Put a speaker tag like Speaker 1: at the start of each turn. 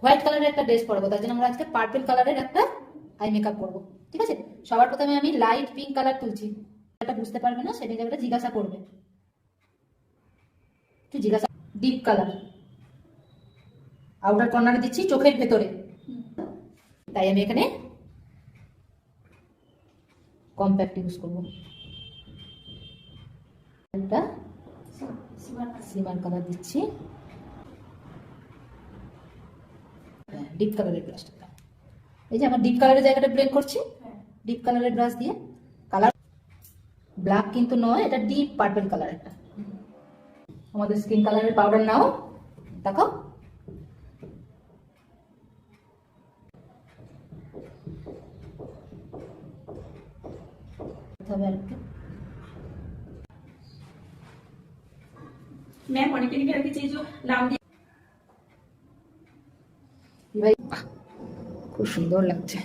Speaker 1: White কালারের একটা dress পরবো, তার জন্য আমরা আজকে পার্পল কালারের একটা আই মেকআপ করবো। ঠিক আছে, সবার প্রথমে আমি লাইট পিঙ্ক কালার তুলছি। এটা বুঝতে পারবে না, সেটা জায়গাটা জিজ্ঞাসা করবে, তুই জিজ্ঞাসা। ডিপ কালার আউটার কর্নারে দিচ্ছি, চোখের ভেতরে, তাই আমি এখানে কম্প্যাক্ট ইউজ করবো। একটা সিমার কালার দিচ্ছি, ডিপ কালারের ব্রাশটা। এই যে আমার ডিপ কালারের জায়গাটা ব্লেন্ড করছি ডিপ কালারের ব্রাশ দিয়ে। কালার ব্ল্যাক কিন্তু নয়, এটা ডিপ পার্পল কালার একটা। আমাদের স্কিন কালারের পাউডার নাও, দেখো
Speaker 2: मैम অনেকে লিখে রেখেছে এই যে নাম দিয়ে।
Speaker 1: খুব সুন্দর লাগছে।